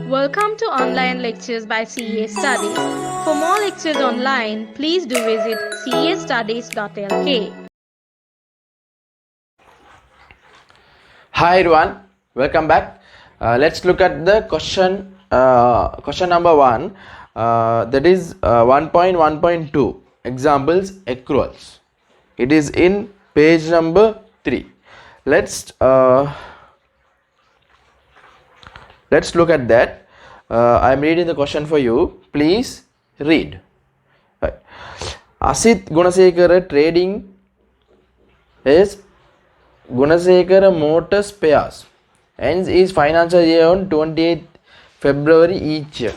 Welcome to online lectures by CA Studies. For more lectures online, please do visit castudies.lk. Hi everyone, welcome back. Let's look at the question number 1, that is 1.1.2 examples accruals. It is in page number 3. Let's look at that. I'm reading the question for you. Please read. Right. Asit Gunasekara trading is Gunasekara Motor Spares ends his financial year on 28th February each year.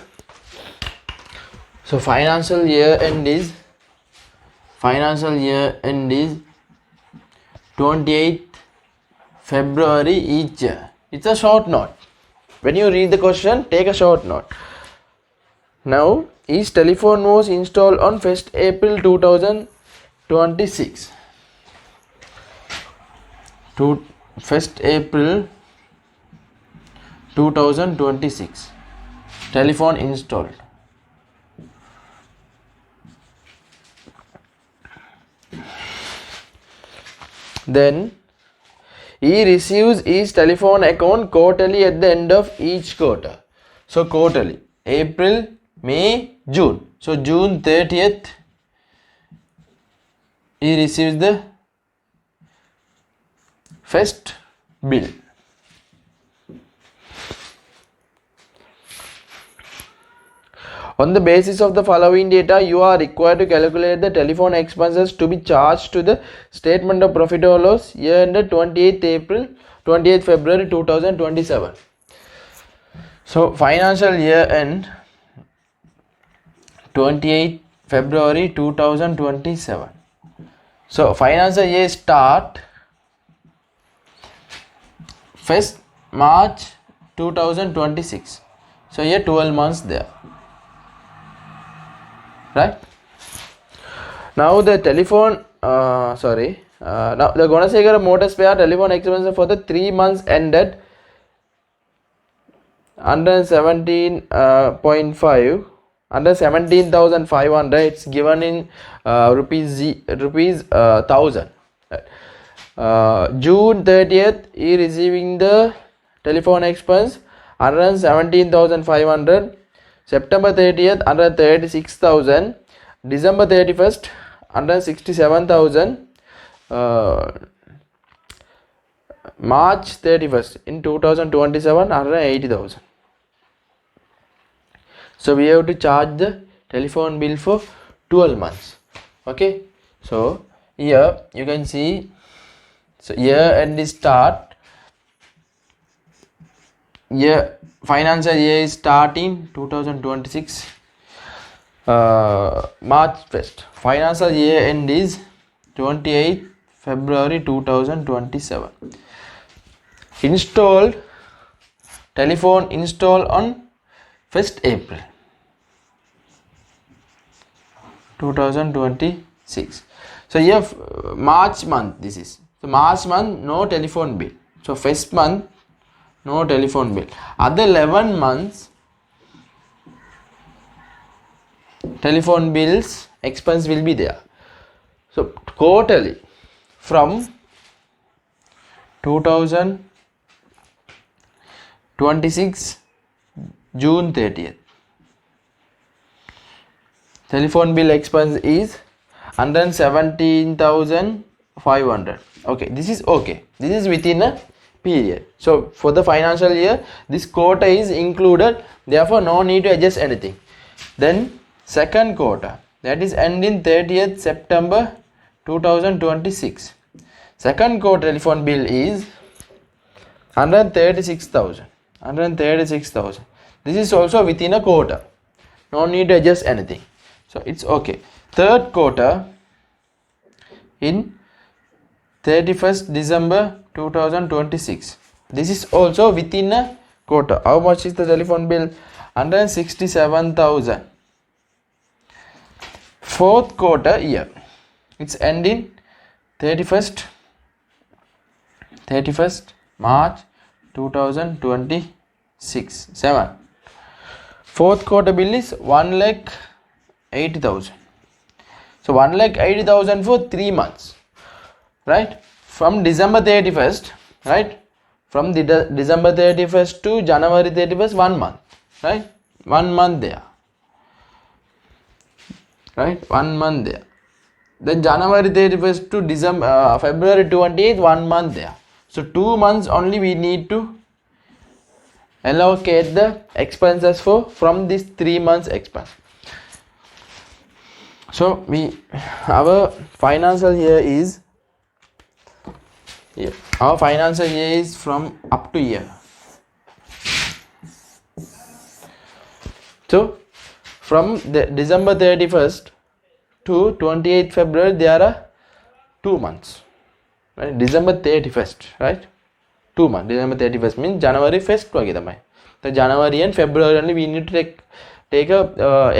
So financial year end is 28th February each year. It's a short note. When you read the question, take a short note. Now, his telephone was installed on 1st April 2026. 1st April 2026. Telephone installed. Then he receives his telephone account quarterly at the end of each quarter. So quarterly, April, May, June. So June 30th, he receives the first bill. On the basis of the following data, you are required to calculate the telephone expenses to be charged to the statement of profit or loss year ended 28th February 2027. So financial year end 28th February 2027. So financial year start 1st March 2026. So here 12 months there. Right? Now the telephone, now the Gunasekara Motor Spare telephone expenses for the 3 months ended 17,500. It's given in rupees 1000. June 30th, he receiving the telephone expense 117,500. September 30th, 136,000. December 31st, 167,000. March 31st in 2027, 180,000. So we have to charge the telephone bill for 12 months. Okay. So here you can see. So year end is start. Financial year is starting 2026 March 1st. Financial year end is 28th February 2027. Telephone installed on 1st April 2026. So here March month this is. So March month no telephone bill. So first month no telephone bill. Other 11 months telephone bills expense will be there. So quarterly from 2026 June 30th. Telephone bill expense is 117,500. Okay, this is okay. This is within a period. So for the financial year, this quarter is included. Therefore, no need to adjust anything. Then second quarter, that is ending 30th September 2026. Second quarter telephone bill is 136,000. 136,000. This is also within a quarter. No need to adjust anything. So it's okay. Third quarter in 31st December 2026. This is also within a quarter. How much is the telephone bill? 167,000. Fourth quarter year. It's ending 31st March 2026. 7. Fourth quarter bill is 1,80,000. So 1,80,000 for 3 months, right? From December 31st, right? From the December 31st to January 31st, 1 month, right? 1 month there, right? 1 month there. Then January 31st to February 28th, 1 month there. So 2 months only we need to allocate the expenses for from this 3 months expense. So our financial year is from up to year. So from the December 31st to 28th February there are 2 months, right? December 31st, right? 2 months. December 31st means January 1st වගේ තමයි. So January and February only we need to take a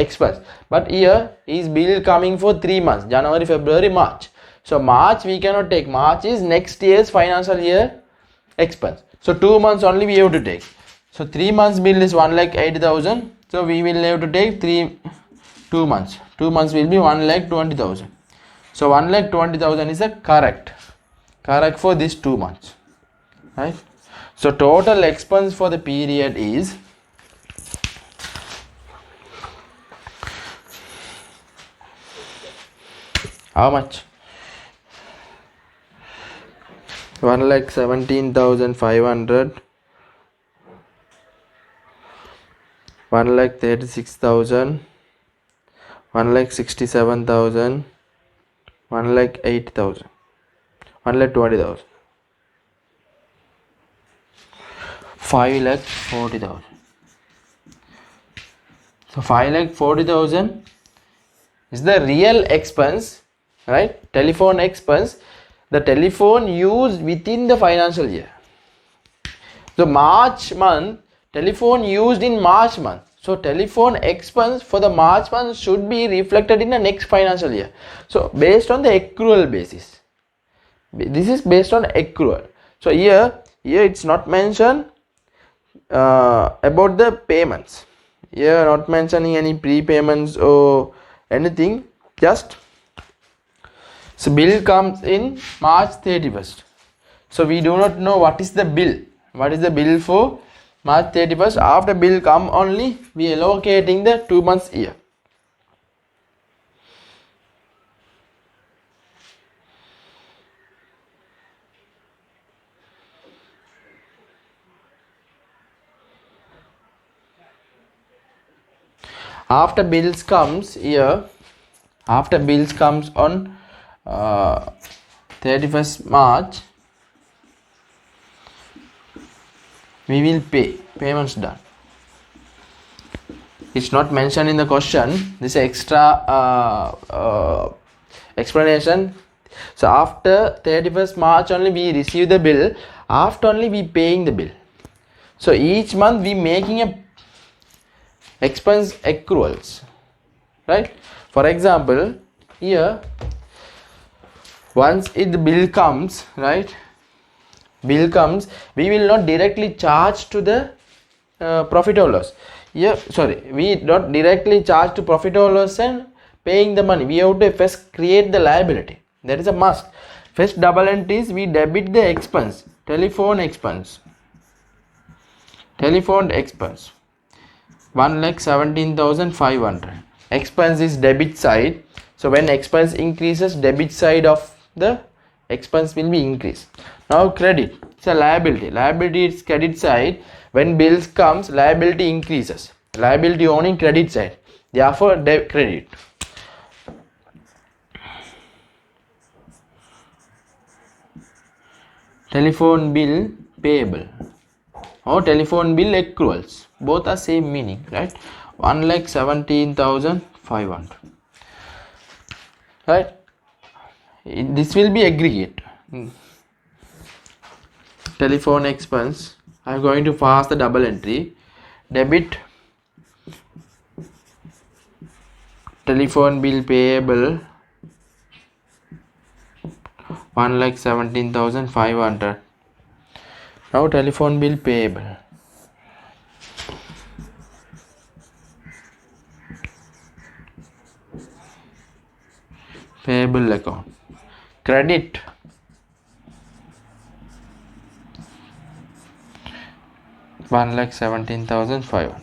expense. But here is bill coming for 3 months, January, February, March. So March we cannot take. March is next year's financial year expense. So 2 months only we have to take. So 3 months bill is 1,80,000. So we will have to take 2 months. 2 months will be 1,20,000. So 1,20,000 is the correct for these 2 months, right? So total expense for the period is how much? 1,17,500, 1,36,000, 1,67,000, 1,08,000, 1,20,000, 5,40,000. So 5,40,000 is the real expense, right? Telephone expense, the telephone used within the financial year. So March month, telephone used in March month. So telephone expense for the March month should be reflected in the next financial year. So based on the accrual basis. This is based on accrual. So here it's not mentioned about the payments. Here not mentioning any prepayments or anything. Just so bill comes in March 31st. So we do not know what is the bill. What is the bill for March 31st? After bill come only we allocating the 2 months year. After bills comes here, after bills comes on 31st March, we will pay. Payments done. It's not mentioned in the question. This extra explanation. So after 31st March only we receive the bill. After only we paying the bill. So each month we making a expense accruals, right? For example, here once the bill comes, right? Bill comes, we will not directly charge to the profit or loss. Here, sorry, we not directly charge to profit or loss and paying the money. We have to first create the liability. That is a must. First double entry is we debit the expense, telephone expense, 1,17,500. Expense is debit side. So when expense increases, debit side of the expense will be increased. Now credit, it's a liability. Liability is credit side. When bills comes, liability increases. Liability owning credit side. Therefore credit. Telephone bill payable or telephone bill accruals. Both are same meaning, right? 1,17,500. Right? This will be aggregate. Telephone expense. I am going to pass the double entry. Debit telephone bill payable 1,17,500. Now telephone bill payable. payable account. Credit 1,17,500.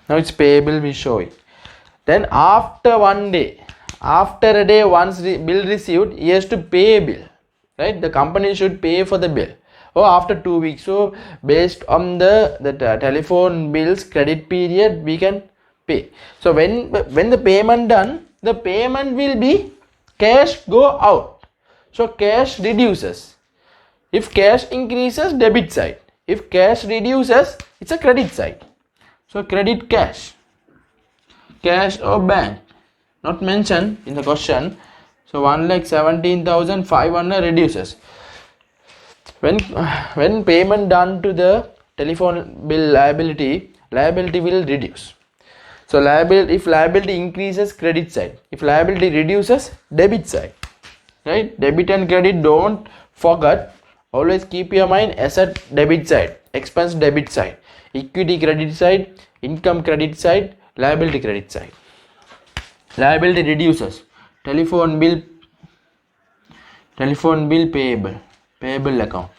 Now it's payable, we show it. Then after one day, after a day, once bill received, he has to pay a bill, right? The company should pay for the bill. Or after 2 weeks. So based on the telephone bills credit period, we can pay. So when the payment done, the payment will be cash go out. So cash reduces. If cash increases, debit side. If cash reduces, it's a credit side. So credit cash. Cash or bank. Not mentioned in the question. So 1,17,500 reduces. When payment done to the telephone bill liability will reduce. So if liability increases, credit side. If liability reduces, debit side. Right? Debit and credit, don't forget. Always keep your mind asset debit side, expense debit side, equity credit side, income credit side, liability credit side. Liability reduces. Telephone bill payable account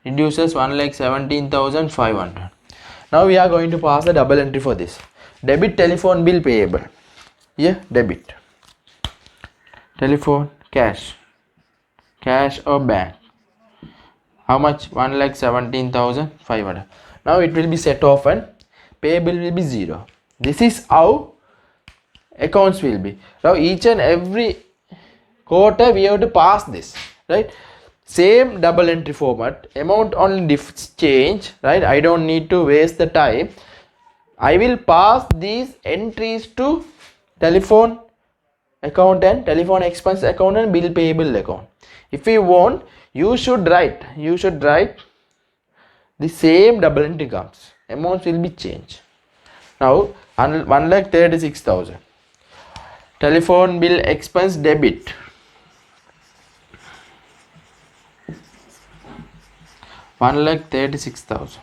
reduces 1,17,500. Now we are going to pass the double entry for this. Debit telephone bill payable. Here debit. Telephone cash or bank. How much? 1,17,500. Now it will be set off and payable will be 0. This is how accounts will be. Now each and every quarter we have to pass this, right? Same double entry format, amount only change, right? I don't need to waste the time. I will pass these entries to telephone account and telephone expense account and bill payable account. If you want, you should write the same double entry comes. Amounts will be changed. Now 1,36,000. Telephone bill expense debit. $1,36,000.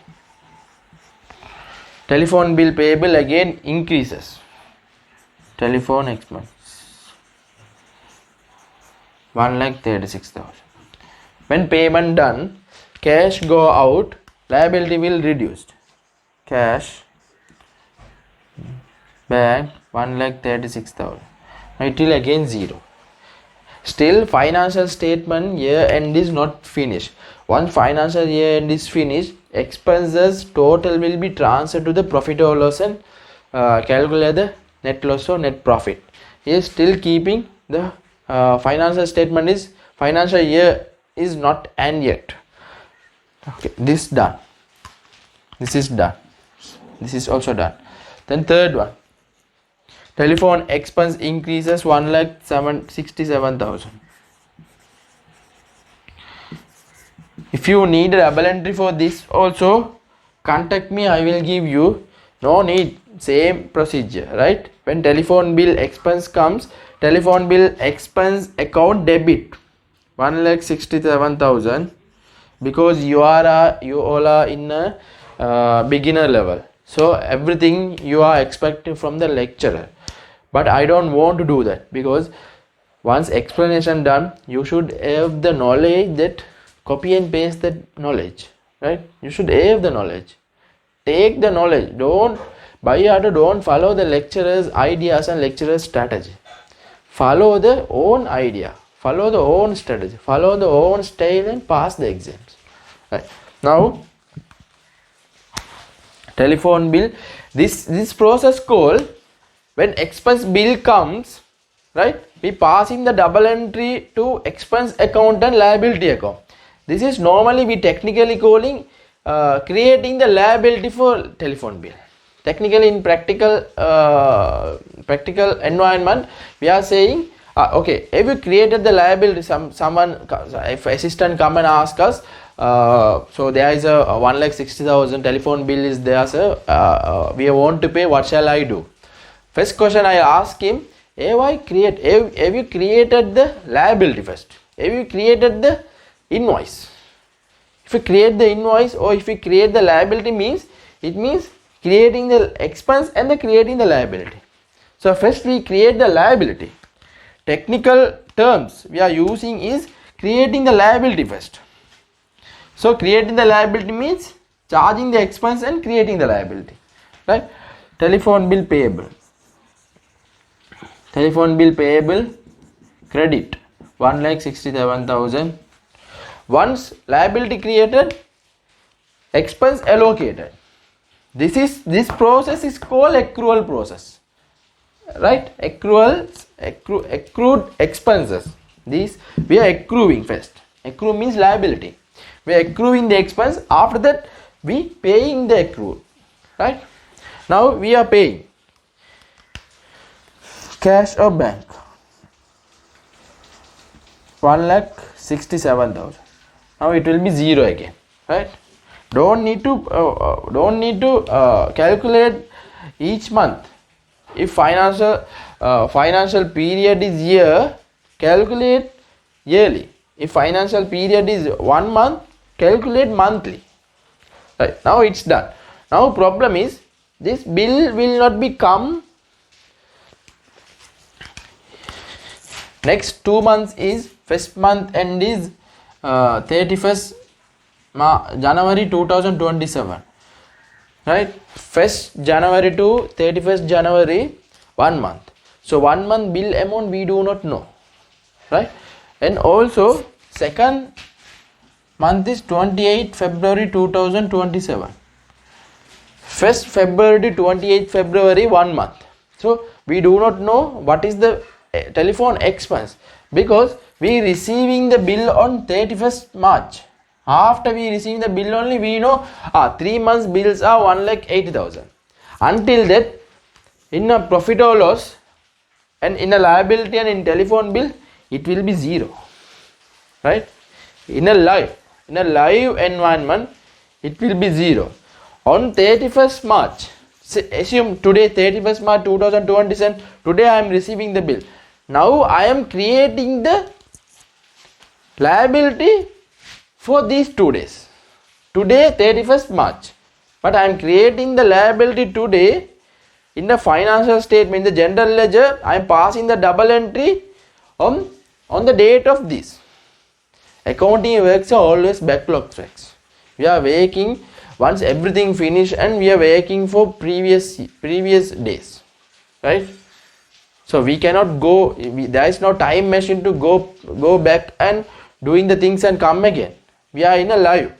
Telephone bill payable again increases. Telephone expense 1,36,000. When payment done, cash go out, liability will reduce. Cash bank 1,36,000. It will again 0. Still financial statement year end is not finished. Once financial year end is finished, expenses total will be transferred to the profit or loss and calculate the net loss or net profit. Here still keeping the financial statement is financial year is not end yet. Okay, this done. This is done. This is also done. Then third one. Telephone expense increases 1,67,000. If you need a double entry for this also, contact me, I will give you. No need, same procedure, right? When telephone bill expense comes, telephone bill expense account debit 1,67,000, because you all are in a beginner level. So everything you are expecting from the lecturer. But I don't want to do that, because once explanation done, you should have the knowledge that copy and paste that knowledge, right? You should have the knowledge. Take the knowledge. Don't follow the lecturer's ideas and lecturer's strategy. Follow the own idea. Follow the own strategy. Follow the own style and pass the exams. Right. Now, telephone bill. This process called, when expense bill comes, right, we passing the double entry to expense account and liability account. This is normally we technically calling creating the liability for telephone bill. Technically in practical environment, we are saying okay, if you created the liability, someone, if assistant come and ask us, so there is a 1,60,000 telephone bill is there, sir, we want to pay, what shall I do? First question I ask him, have you created the liability first? Have you created the invoice? If you create the invoice or if you create the liability, it means creating the expense and creating the liability. So first we create the liability. technical terms we are using is creating the liability first. So creating the liability means charging the expense and creating the liability, right? Telephone bill payable. Telephone bill payable, credit 1,67,000. Once liability created, expense allocated. This process is called accrual process, right? Accrued expenses. These we are accruing first. Accrue means liability. We are accruing the expense. After that, we paying the accrual, right? Now we are paying cash or bank 1,67,000. Now it will be 0 again, right? Don't need to calculate each month. If financial period is year, calculate yearly. If financial period is 1 month, calculate monthly. Right, now it's done. Now problem is this bill will not become. Next 2 months is first month end is 31st January 2027, right? 1st January to 31st January, 1 month. So 1 month bill amount we do not know, right? And also second month is 28th February 2027. 1st February to 28th February, 1 month. So we do not know what is the telephone expense because we receiving the bill on 31st March. After we receive the bill only we know 3 months bills are 1,80,000. Until that, in a profit or loss and in a liability and in telephone bill, it will be 0, right? In a live environment, it will be 0. On 31st March, assume today 31st March 2027, today I am receiving the bill. Now I am creating the liability for these 2 days. Today 31st March, but I am creating the liability today in the financial statement, in the general ledger. I am passing the double entry on the date of this. Accounting works are always backlog works. We are working once everything finished and we are working for previous days, right? So we cannot go, there is no time machine to go back and doing the things and come again. We are in a live.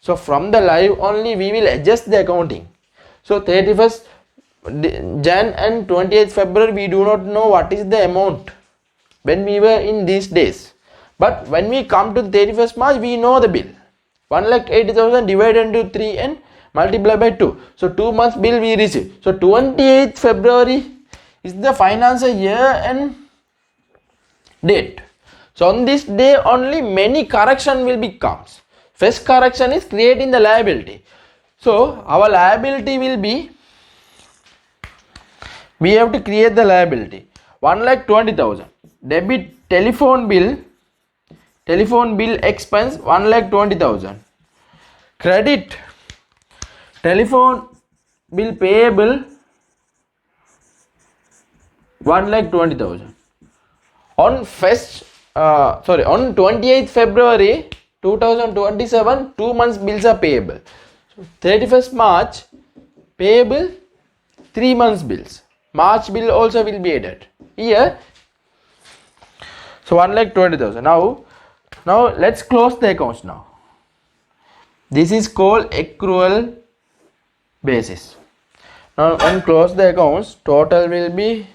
So from the live only we will adjust the accounting. So 31st Jan and 28th February we do not know what is the amount when we were in these days. But when we come to the 31st March we know the bill. 1,80,000 divided into 3 and multiply by 2. So 2 months bill we receive. So 28th February is the financial year and date. So on this day only many correction will be comes. First correction is creating the liability. So our liability will be, we have to create the liability 1,20,000. Debit telephone bill expense 1,20,000. Credit telephone bill payable 1,20,000. On 28th February 2027, 2 months bills are payable. So 31st March payable 3 months bills. March bill also will be added here. So 1,20,000. Now let's close the accounts now. This is called accrual basis. Now when close the accounts, total will be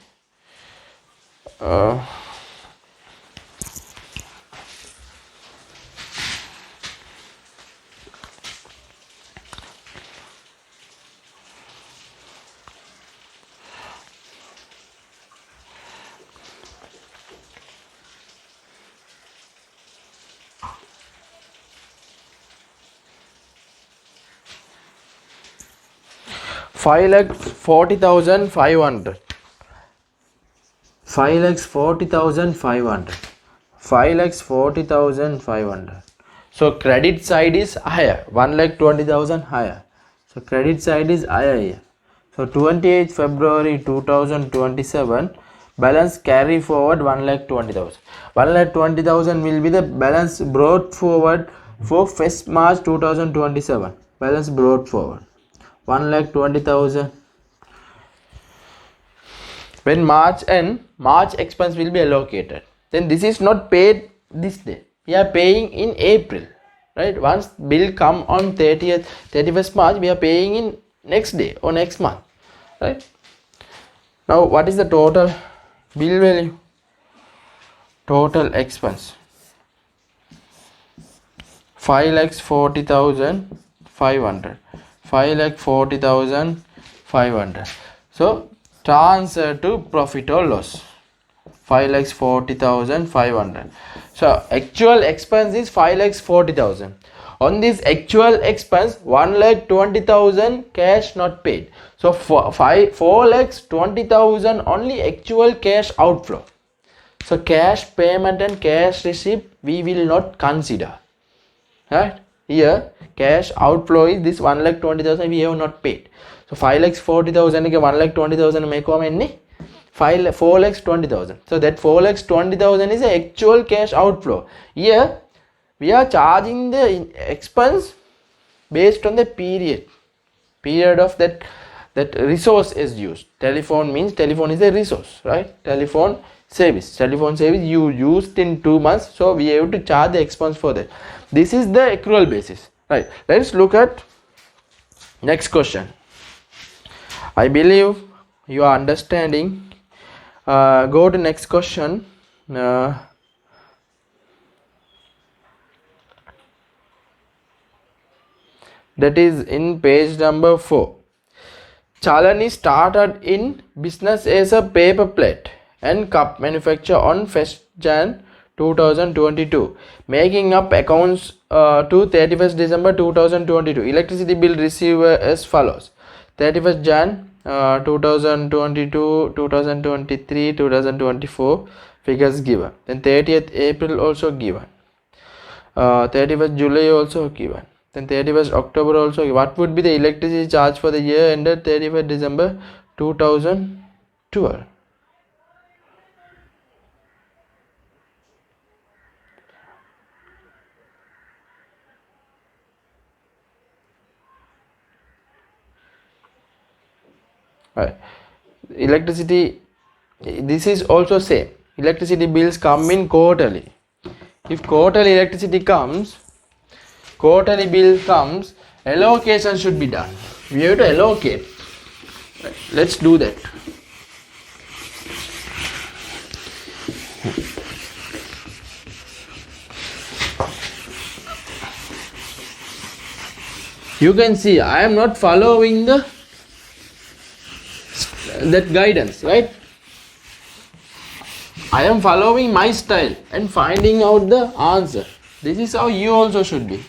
5,40,500. 5,40,500. 5,40,500. So credit side is higher, 1,20,000 higher. So credit side is higher here. So 28th February 2027 balance carry forward 1,20,000. 1,20,000 will be the balance brought forward for 1st March 2027. Balance brought forward 1,20,000. When March end, March expense will be allocated. Then this is not paid this day. We are paying in April, right? Once bill come on 31st March, we are paying in next day or next month, right? Now, what is the total bill value? Total expense 5,40,500. 5,40,500. So transfer to profit or loss 5,40,500. So actual expense is 5,40,000. On this actual expense 1,20,000 cash not paid. So 4,20,000 only actual cash outflow. So cash payment and cash receipt we will not consider. Right? Here cash outflow is this 1,20,000 we have not paid. So 5,40,000 ke 1,20,000 make how 4,20,000. So that 4,20,000 is the actual cash outflow. Here we are charging the expense based on the period of that resource is used. Telephone means telephone is a resource, right? Telephone service you used in 2 months, so we have to charge the expense for that. This is the accrual basis, right? Let's look at next question. I believe you are understanding. Go to next question. That is in page number 4. Chalani started in business as a paper plate and cup manufacturer on 1st Jan 2022, making up accounts to 31st December 2022. Electricity bill received as follows: 31st Jan 2022, 2023, 2024 figures given. Then 30th April also given. 31st July also given. Then 31st October also given. What would be the electricity charge for the year ended 31st December 2012? Right. Electricity, this is also same. Electricity bills come in quarterly. If quarterly electricity comes, quarterly bill comes, allocation should be done. We have to allocate. Right. Let's do that. You can see I am not following that guidance, right? I am following my style and finding out the answer. This is how you also should be.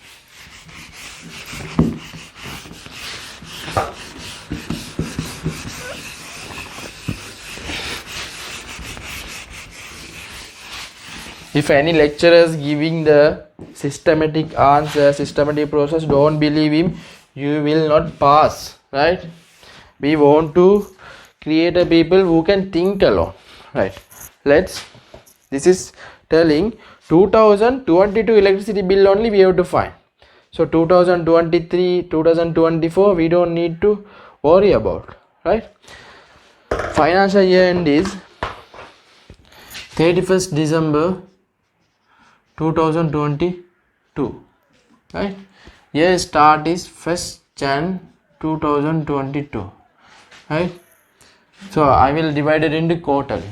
If any lecturer is giving the systematic answer, systematic process, don't believe him, you will not pass, right? We want to create a people who can think alone, right? This is telling 2022 electricity bill only we have to find. So 2023, 2024 we don't need to worry about, right? Financial year end is 31st December 2022, right? Year start is 1st Jan 2022, right? So I will divide it into quarterly.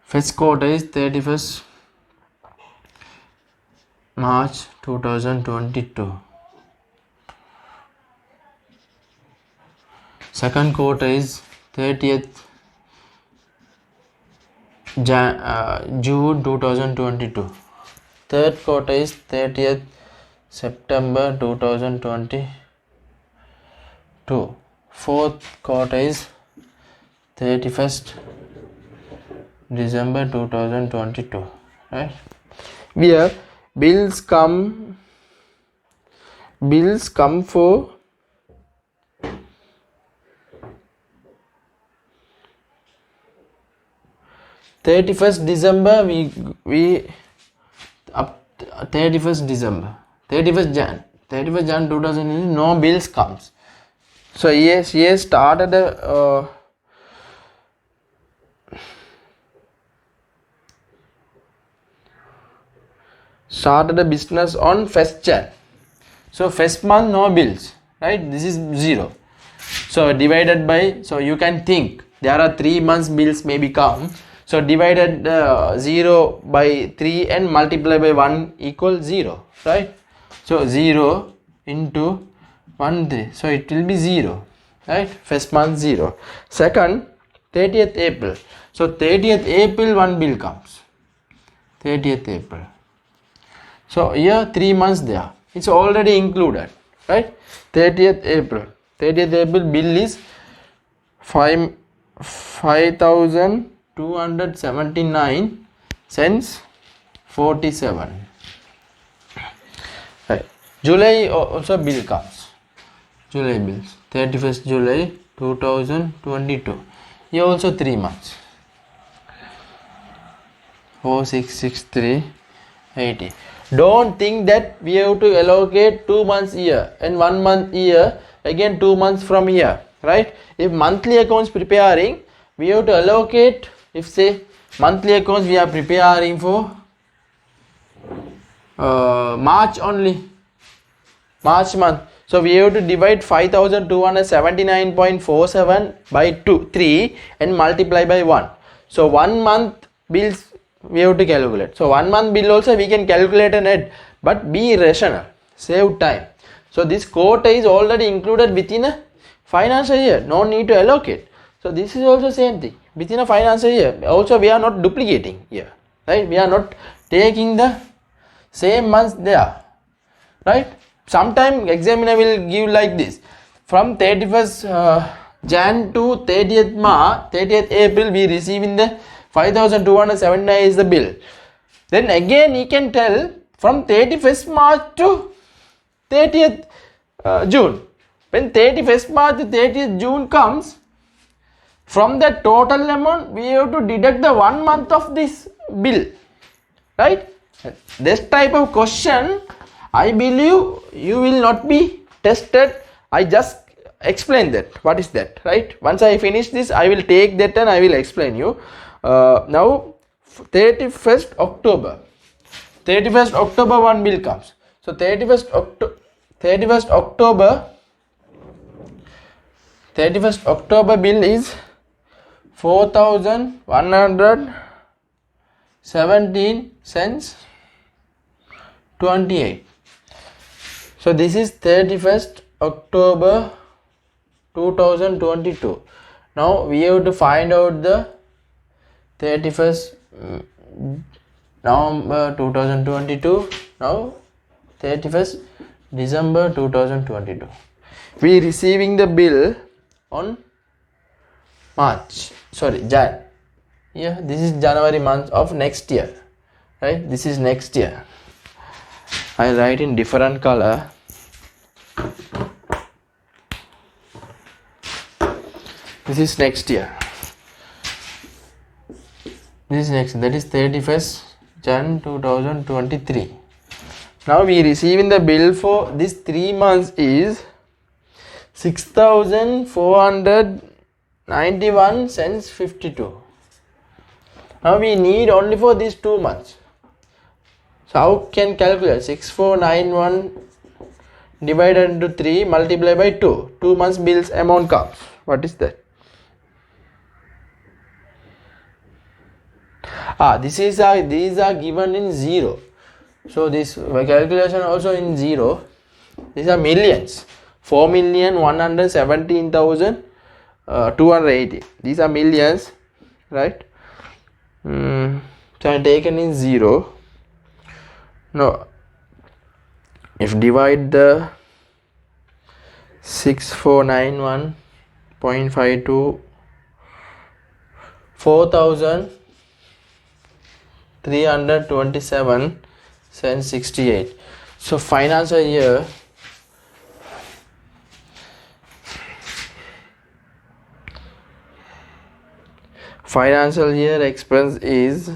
First quarter is 31st March 2022. Second quarter is 30th June 2022. Third quarter is 30th September 2022. Fourth quarter is 31st December 2022, right? Where bills come for 31st December we up 31st December 31st Jan 2000 no bills comes. So yes started a business on 1st Jan. So first month no bills, right? This is 0. So divided by, so you can think there are 3 months bills maybe come. So divided 0 by 3 and multiply by 1 equal 0, right? So 0 into 1 3, so it will be 0, right? First month 0. Second, 30th April. So 30th April 1 bill comes. 30th April. So here 3 months there. It's already included, right? 30th April bill is 5,279 cents 47. Right. July also bill comes. July bills 31st July 2022. Here also 3 months. 4663 80. Don't think that we have to allocate 2 months here and 1 month here, again 2 months from here, right? If monthly accounts preparing, we have to allocate, if say monthly accounts we are preparing for March only, March month. So we have to divide 5,279.47 by 3 and multiply by 1. So 1 month bills we have to calculate. So 1 month bill also we can calculate and add, but be rational, save time. So this quota is already included within a financial year, no need to allocate. So this is also same thing within a financial year. Also we are not duplicating here, right? We are not taking the same months there, right? Sometime examiner will give like this, from 31st Jan to 30th April we receive in the 5,279 is the bill. Then again he can tell from 31st March to 30th June. When 31st March to 30th June comes, from the total amount we have to deduct the 1 month of this bill, right? This type of question I believe you will not be tested. I just explain that what is that, right? Once I finish this I will take that and I will explain you. Now 31st October 1 bill comes. So 31st October bill is 4,117 cents 28. So this is 31st October 2022. Now we have to find out the 31st November 2022. Now 31st December 2022. We receiving the bill on Jan. Yeah, this is January month of next year, right? This is next year. I write in different color. This is next year. This is next, that is 31st Jan 2023. Now we receiving the bill for this 3 months is 6,491 cents 52. Now we need only for these 2 months. So how can calculate? 6491 divided into 3 multiplied by 2. 2 months bills amount comes. What is that? These are given in 0. So this calculation also in 0. These are millions. 4,117,280. These are millions, right? So I taken in 0. No, if divide the 6491.52 4,327 cents 68. So financial year financial year expense is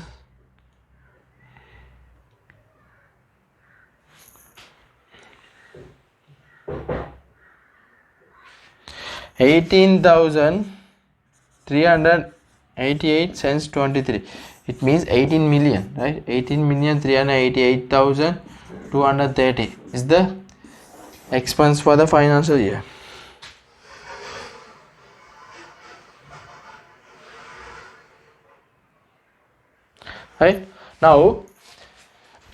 18,388 cents 23. It means 18 million, right? 18,388,230 is the expense for the financial year. Right now,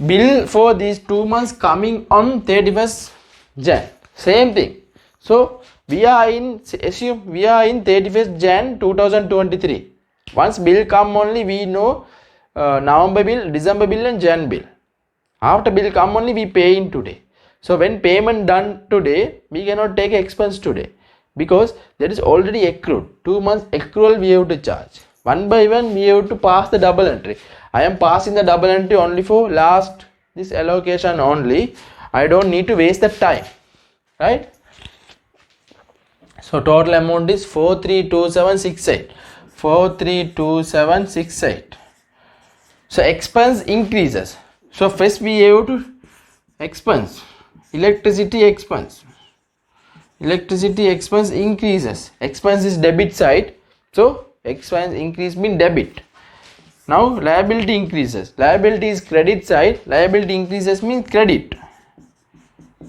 bill for these 2 months coming on 31st Jan. Same thing. So we are in, assume we are in 31st Jan 2023. Once bill come only we know November bill, December bill and Jan bill. After bill come only we pay in today. So when payment done today, we cannot take expense today because that is already accrued. 2 months accrual we have to charge. One by one we have to pass the double entry. I am passing the double entry only for last this allocation only. I don't need to waste the time, right? So total amount is 432768. 432768. So expense increases. So first we have to expense electricity expense. Electricity expense increases. Expense is debit side. So expense increase mean debit. Now liability increases. Liability is credit side. Liability increases means credit.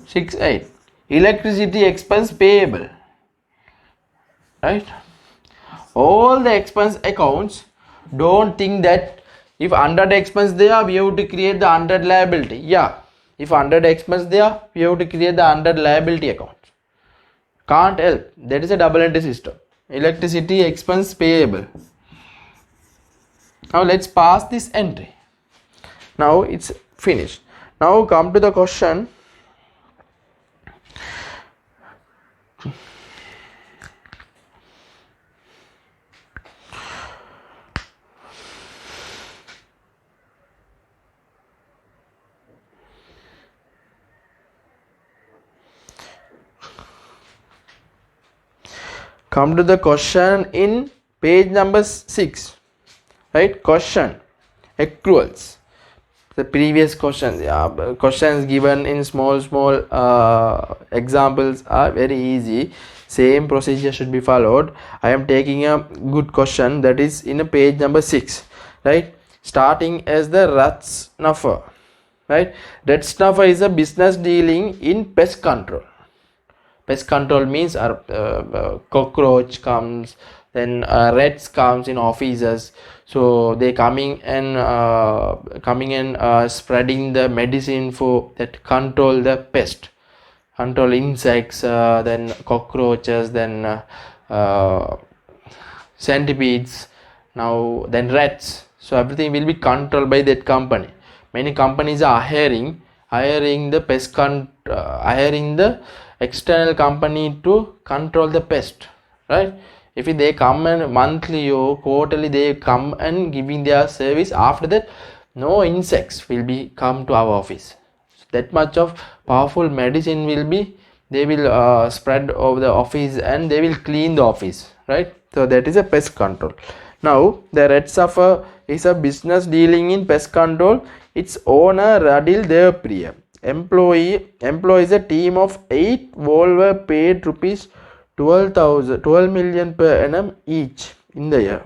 68. Electricity expense payable. Right? All the expense accounts, don't think that if under the expense there, we have to create the under liability. Yeah, if under the expense there, we have to create the under liability account. Can't help. That is a double entry system. Electricity expense payable. Now let's pass this entry. Now it's finished. Now come to the question. Come to the question in page number 6, right? Question accruals. The previous questions, questions given in small examples are very easy. Same procedure should be followed. I am taking a good question that is in a page number 6, right? Starting as the Ratsnuffer, right? Ratsnuffer is a business dealing in pest control. Pest control means cockroach comes, then rats comes in offices, so they coming and spreading the medicine for that control the pest, control insects, then cockroaches, then centipedes, now then rats. So everything will be controlled by that company. Many companies are hiring the pest hiring the external company to control the pest, right? If they come and monthly or quarterly they come and giving their service, after that no insects will be come to our office. So that much of powerful medicine will be, they will spread over the office and they will clean the office, right? So that is a pest control. Now the Ratsnuffer is a business dealing in pest control. Its owner Radil Devpriya employs a team of 8 who paid rupees 12 million per annum each in the year.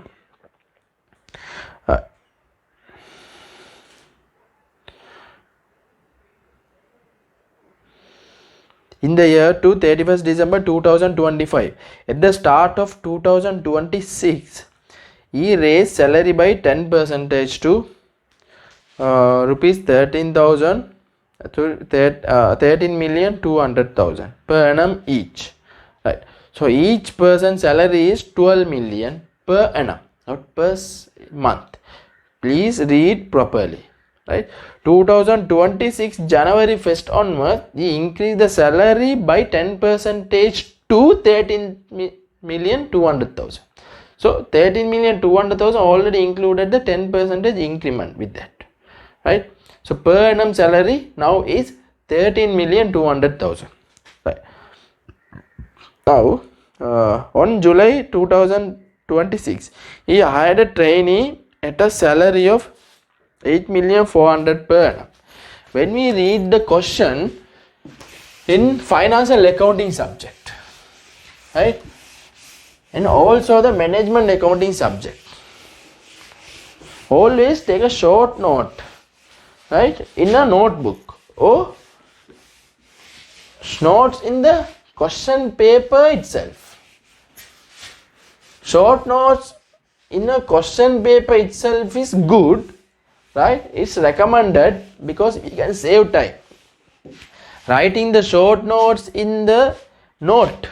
In the year to 31st December 2025, at the start of 2026, he raised salary by 10% to rupees 13,200,000 per annum each, right? So each person salary is 12 million per annum, not per month. Please read properly, right? 2026 January 1st onwards, he increased the salary by 10% to 13,200,000. So 13,200,000 already included the 10% increment with that, right? So per annum salary now is 13,200,000, right? Now on July 2025, 2026. He hired a trainee at a salary of 8,400,000 per annum. When we read the question in financial accounting subject, right, and also the management accounting subject, always take a short note, right, in a notebook or notes in the question paper itself. Short notes in a question paper itself is good, right? It's recommended because we can save time. Writing the short notes in the note,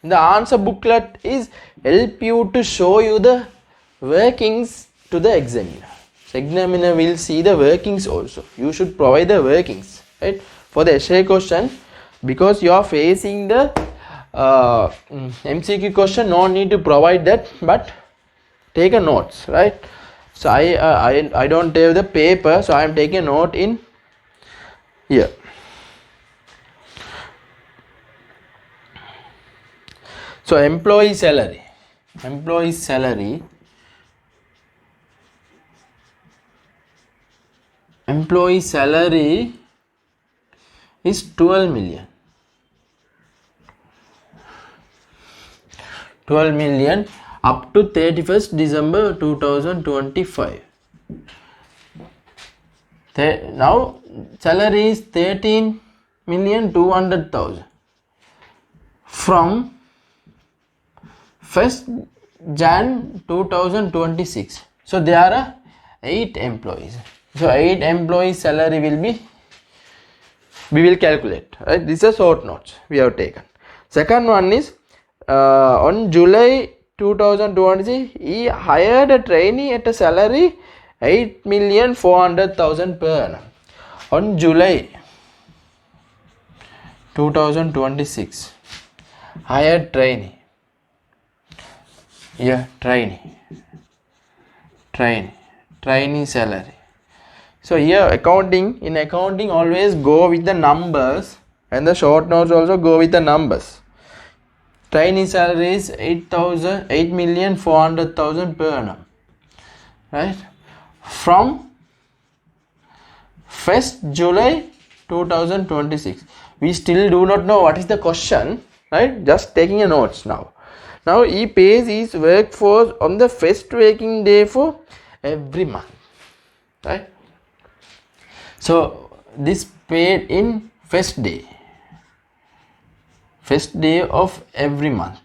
in the answer booklet, is help you to show you the workings to the examiner. So examiner will see the workings also. You should provide the workings, right? For the essay question, because you are facing the MCQ question, no need to provide that, but take a notes, right? So I don't have the paper, so I am taking a note in here. So employee salary is 12 million. 12 million up to 31st December 2025. Now salary is 13,200,000 from 1st Jan 2026. So there are 8 employees. So 8 employees salary we will calculate, right? This is short notes we have taken. Second one is on July 2020, he hired a trainee at a salary 8,400,000 per annum. On July 2026, hired trainee. Yeah, trainee salary. So here in accounting always go with the numbers, and the short notes also go with the numbers. Trainee salary is 8,400,000 per annum, right? From 1st July 2026. We still do not know what is the question, right? Just taking a notes now. Now he pays his workforce on the first working day for every month, right? So this paid in first day of every month.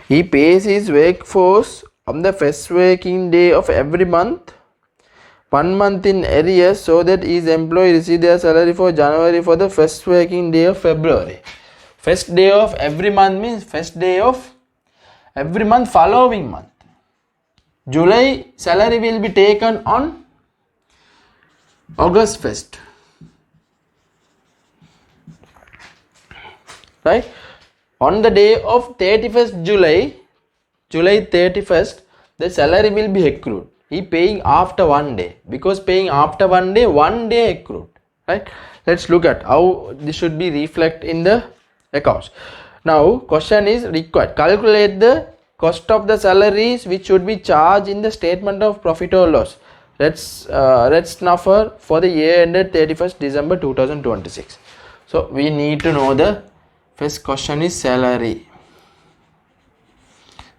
He pays his workforce on the first working day of every month, 1 month in arrears, so that his employee receive their salary for January for the first working day of February. First day of every month means first day of every month following month. July salary will be taken on August 1st, right? On the day of 31st July 31st, the salary will be accrued. He paying after 1 day, because paying after 1 day, 1 day accrued, right? Let's look at how this should be reflected in the accounts. Now question is required. Calculate the cost of the salaries which should be charged in the statement of profit or loss. Let's number for the year ended 31st December 2026. So we need to know the first question is salary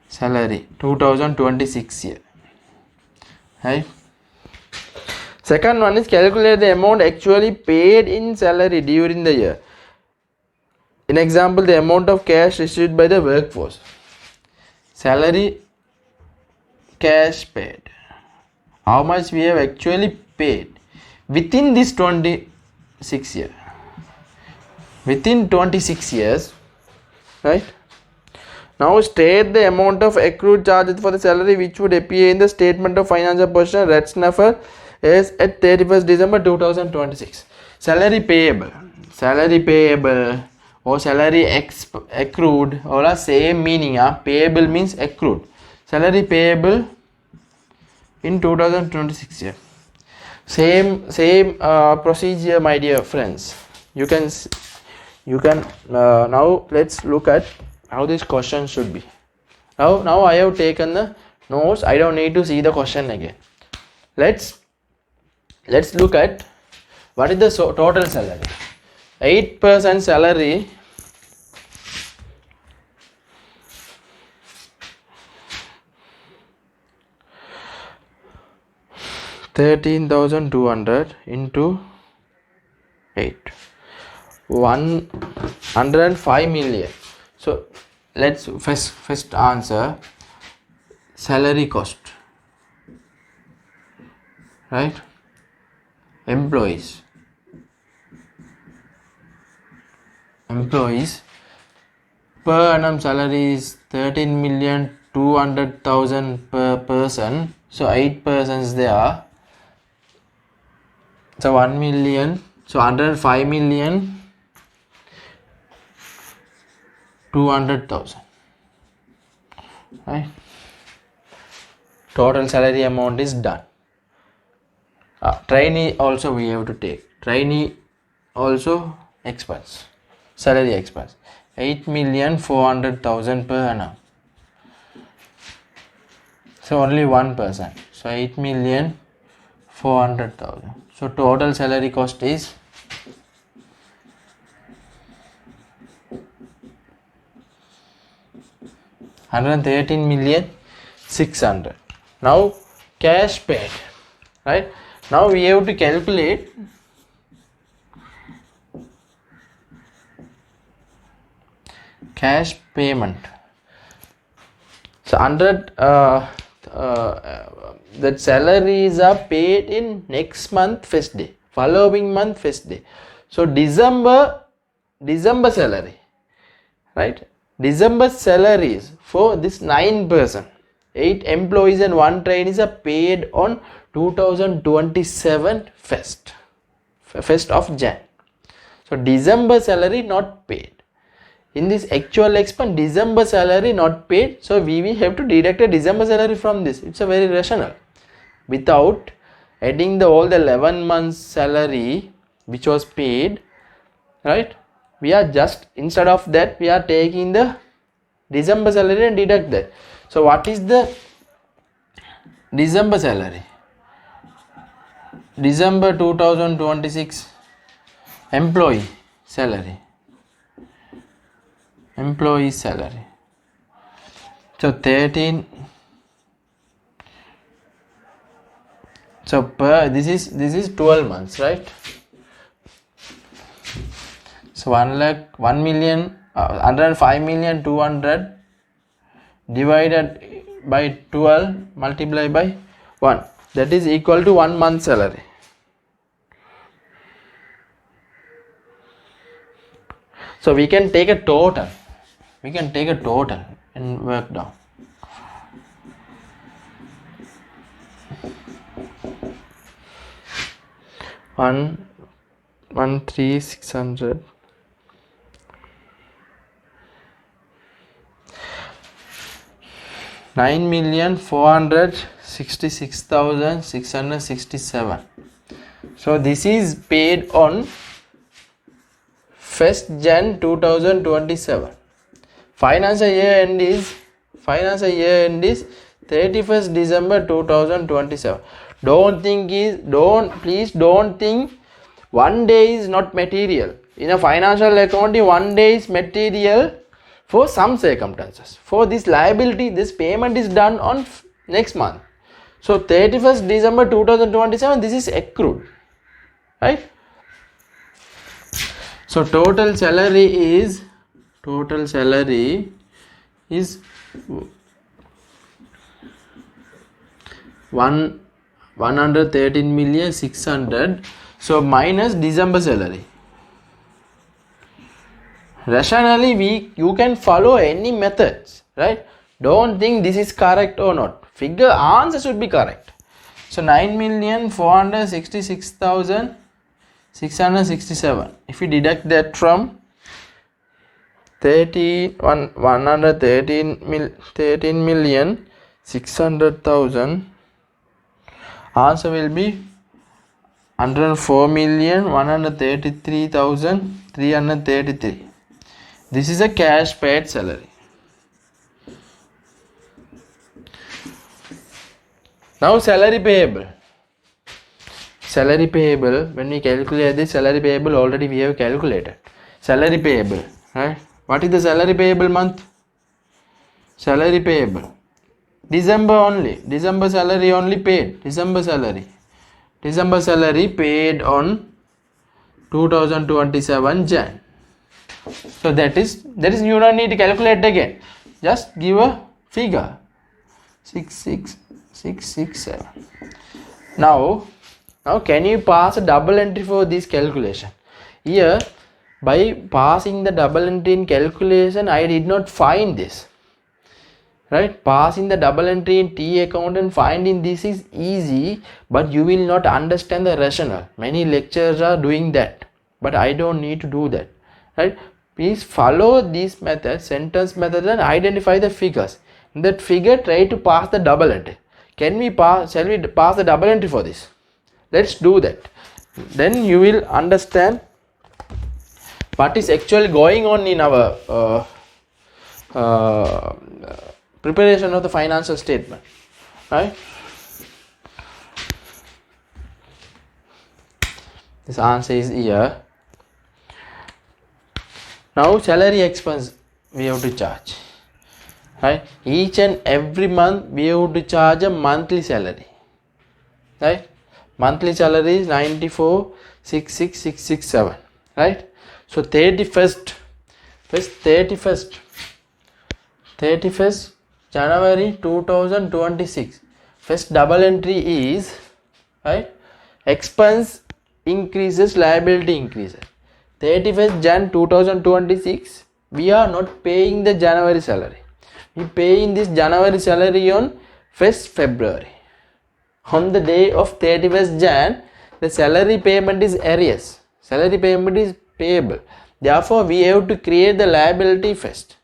2026 year, right? Second one is calculate the amount actually paid in salary during the year. In example, the amount of cash received by the workforce. Salary, cash paid. How much we have actually paid within this 26 year. Within 26 years, right? Now state the amount of accrued charges for the salary which would appear in the statement of financial position Ratsnaffer is at 31st December 2026. Salary payable or salary accrued all are same meaning. Payable means accrued. Salary payable in 2026 year. Same procedure, my dear friends. You can now let's look at how this question should be. Now I have taken the notes. I don't need to see the question again. Let's look at what is the total salary. 8% salary. $13,200 into 8, 105 million. So let's first answer salary cost, right? Employees per annum salary is 13,200,000 per person. So 8 persons there. So 1 million, so 105 million 200,000, right? Total salary amount is done. Trainee also we have to take. Trainee also expense, salary expense, 8,400,000 per annum. So only 1%. So 8,400,000. So total salary cost is $113,600,000. Now cash paid, right? Now we have to calculate cash payment. So 100 that salaries are paid in next month first day, following month first day. So December salary, right? December salaries for this 9%, 8 employees and 1 trainees are paid on 2027 first of Jan. So December salary not paid. In this actual expense, December salary not paid. So we will have to deduct a December salary from this. It's a very rational. Without adding all the 11 months salary which was paid, right? We are just, instead of that, we are taking the December salary and deduct that. So what is the December salary? December 2026 employee salary. So 13. So per this is 12 months, right? So 105,200,000 divided by 12 multiplied by 1, that is equal to 1 month salary. So we can take a total. And work down. One 1,3,600. $9,466,667. So this is paid on 1st Jan 2027. Financial year end is 31st December 2027. Please don't think one day is not material. In a financial accounting, 1 day is material for some circumstances. For this liability, this payment is done on next month. So 31st December 2027, this is accrued, right? So total salary is 113,600,000. So minus December salary. Rationally, you can follow any methods, right? Don't think this is correct or not. Answer should be correct. So 9,466,667. If we deduct that from 13,600,000, answer will be 104,133,333. This is a cash paid salary. Now salary payable. Salary payable, when we calculate this salary payable, already we have calculated. Salary payable, right? What is the salary payable month? Salary payable. December only. December salary only paid. December salary. December salary paid on 2027 Jan. So that is you don't need to calculate again. Just give a figure. 66667. Now can you pass a double entry for this calculation? Here by passing the double entry in calculation, I did not find this. Right? Passing the double entry in T account and finding this is easy, but you will not understand the rationale. Many lecturers are doing that, but I don't need to do that. Right? Please follow this method, sentence method, and identify the figures. In that figure, try to pass the double entry. Shall we pass the double entry for this? Let's do that. Then you will understand what is actually going on in our preparation of the financial statement, right? This answer is here. Now salary expense we have to charge, right? Each and every month we have to charge a monthly salary, right? Monthly salary is 94,66,667, right? So 31st January 2026, first double entry is, right, expense increases, liability increases. 31st Jan 2026, we are not paying the January salary. We paying this January salary on 1st February. On the day of 31st Jan, the salary payment is arrears. Salary payment is payable. Therefore, we have to create the liability first.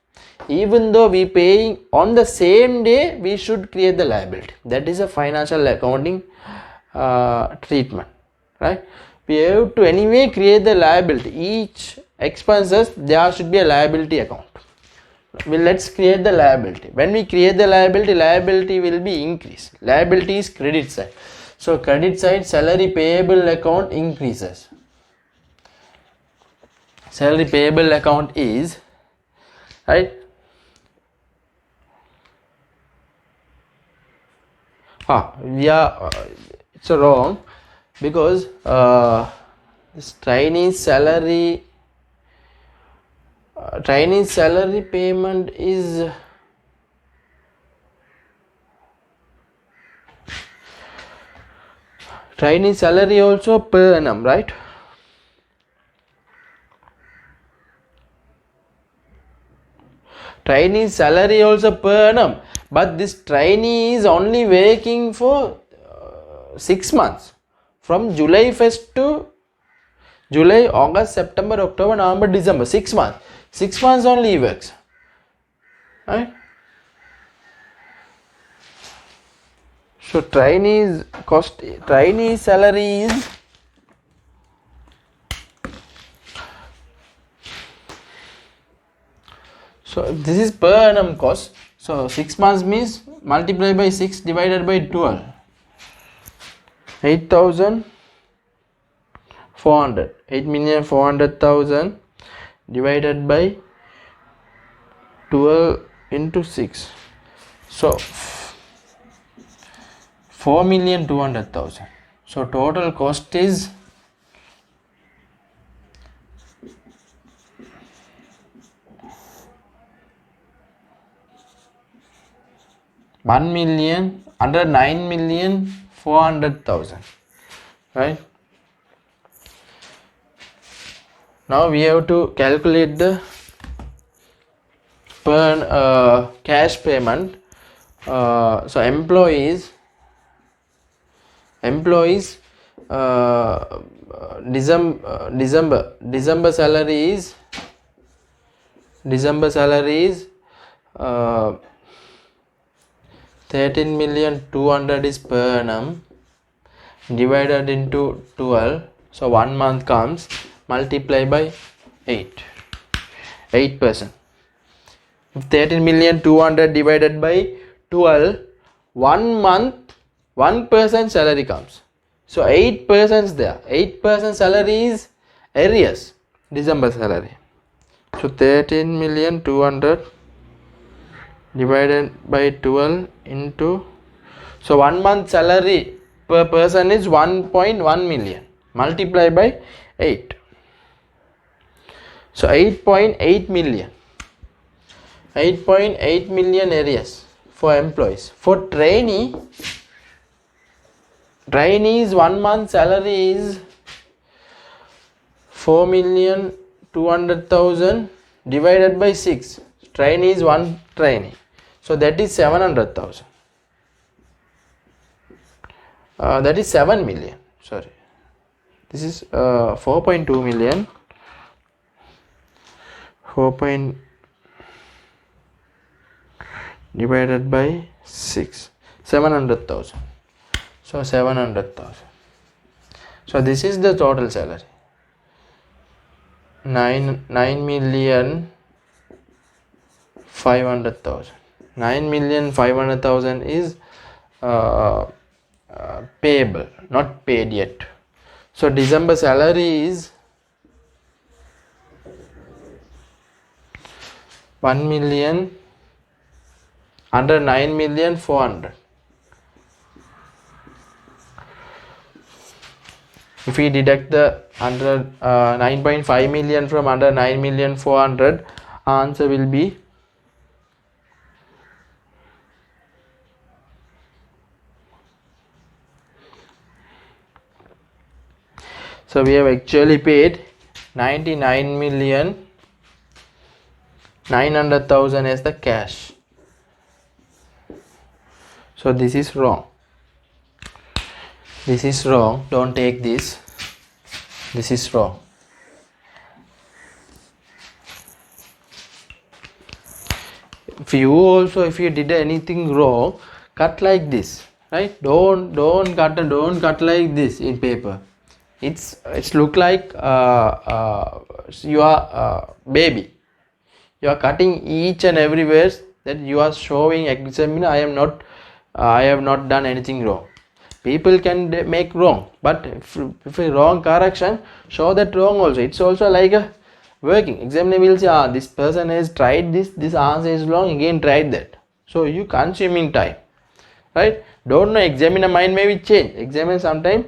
Even though we paying on the same day, we should create the liability. That is a financial accounting treatment, right? We have to anyway create the liability. Each expenses, there should be a liability account. Well, let's create the liability. When we create the liability will be increased. Liability is credit side. So credit side, salary payable account increases. Salary payable account is, right? It's wrong because this trainee salary payment is trainee salary also per annum, right? Trainee salary also per annum, but this trainee is only working for 6 months, from July 1st to July, August, September, October, November, December. 6 months. 6 months only he works, right? So trainee salary is so this is per annum cost. So 6 months means multiply by 6 divided by 12. 8,400. 8,400,000 divided by 12 into 6. So 4,200,000. So total cost is 9,400,000, right? Now we have to calculate the cash payment. So employees December salary is 13,200,000 is per annum, divided into 12. So 1 month comes, multiply by 8. 8%. If 13,200,000 divided by 12, 1 month 1% salary comes. So 8% there. 8% salary is arrears, December salary. So 13,200,000 divided by 12 into, so 1 month salary per person is 1.1 million, multiply by 8. So 8.8 million. 8.8 million areas for employees. For trainees 1 month salary is 4,200,000 divided by 6. Trainee is 1 trainee. So that is 700,000. That is 7 million. Sorry. This is 4.2 million. 4. Divided by 6. 700,000. So 700,000. So this is the total salary. 9,500,000. 9,500,000 is payable, not paid yet. So December salary is 1 million under 9,400,000. If we deduct the under 9.5 million from under 9,400,000, answer will be so we have actually paid 99,900,000 as the cash. So this is wrong. This is wrong. Don't take this. This is wrong. If you did anything wrong, cut like this, right? Don't cut like this in paper. It's look like your baby. You are cutting each and every word that you are showing examiner. I have not done anything wrong. People can make wrong, but if a wrong correction, show that wrong also. It's also like a working. Examiner will say, this person has tried this answer is wrong, again tried that. So you consuming time, right? Don't know, examiner mind may be changed. Examiner sometimes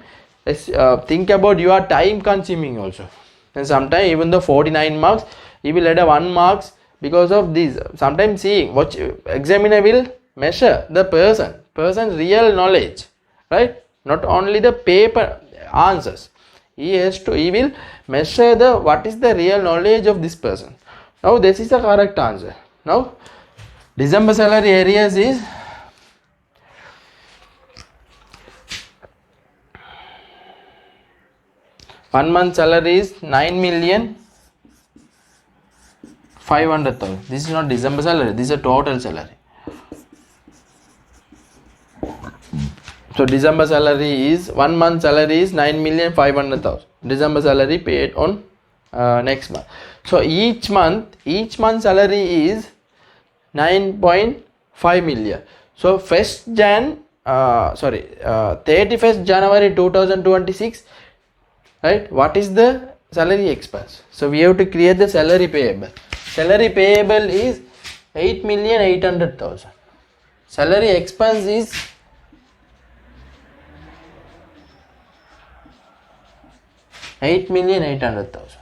think about your time consuming also. And sometimes even the 49 marks, he will add a 1 marks because of this. Sometimes seeing, watch, examiner will measure the person's real knowledge, right? Not only the paper answers. He will measure what is the real knowledge of this person. Now this is the correct answer. Now December salary areas is 1 month salary is 9,500,000. This is not December salary, this is a total salary. So December salary is 1 month salary is 9,500,000. December salary paid on next month. So each month salary is 9.5 million. So 31st January 2026, right? What is the salary expense? So we have to create the salary payable. Salary payable is 8,800,000. Salary expense is 8,800,000.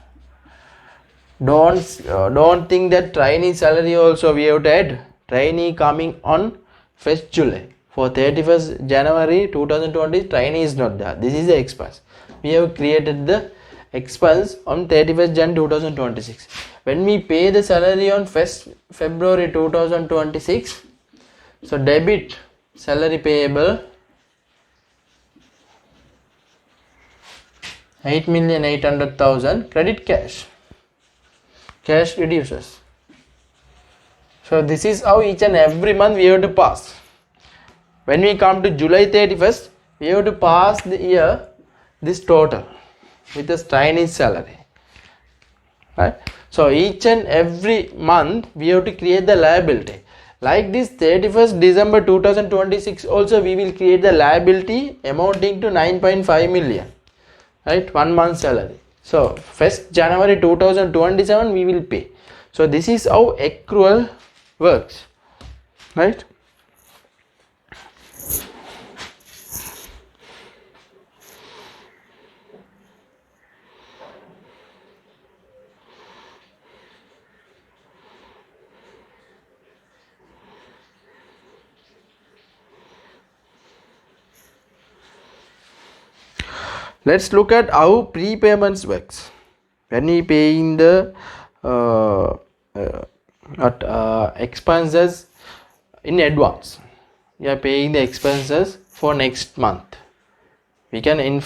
Don't think that trainee salary also we have to add. Trainee coming on 1st July. For 31st January 2020, trainee is not there. This is the expense. We have created the expense on 31st Jan 2026. When we pay the salary on 1st February 2026, so debit salary payable 8,800,000, credit cash. Cash reduces. So this is how each and every month we have to pass. When we come to July 31st, we have to pass the year this total with the Chinese salary, right? So each and every month we have to create the liability. Like this 31st December 2026 also we will create the liability amounting to 9.5 million, right? 1 month salary. So 1st January 2027 we will pay. So this is how accrual works, right? Let's look at how prepayments works. When we paying the expenses in advance, we are paying the expenses for next month. We can in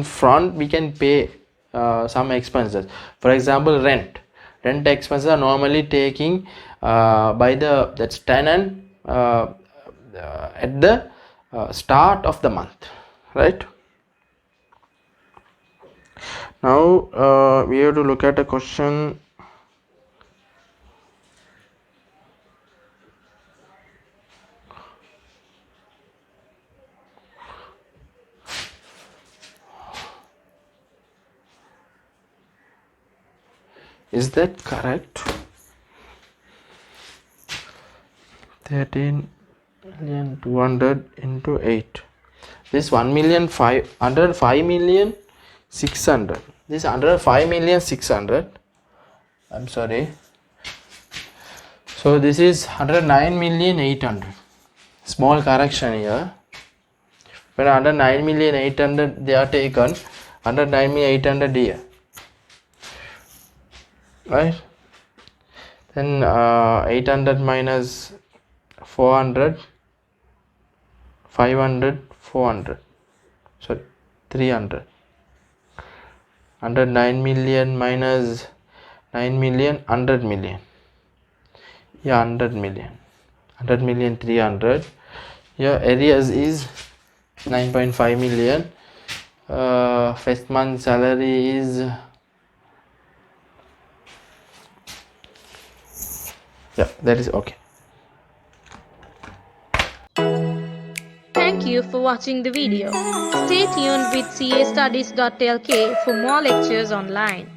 front we can pay some expenses. For example, rent expenses are normally taking by the tenant at the start of the month, right? Now we have to look at a question. Is that correct? 13,200,000 into 8. This 1,500,600. This 105,600,000. I'm sorry. So this is 109,800,000. Small correction here. When 109,800,000 they are taken, 109,800,000 here, right? Then 800 minus 400, 500, 400. Sorry, 300. 109 million minus 9 million, 100 million. Yeah, 100 million. 100 million, 300. Yeah, arrears is 9.5 million. First month salary is, yeah, that is okay. Thank you for watching the video. Stay tuned with castudies.lk for more lectures online.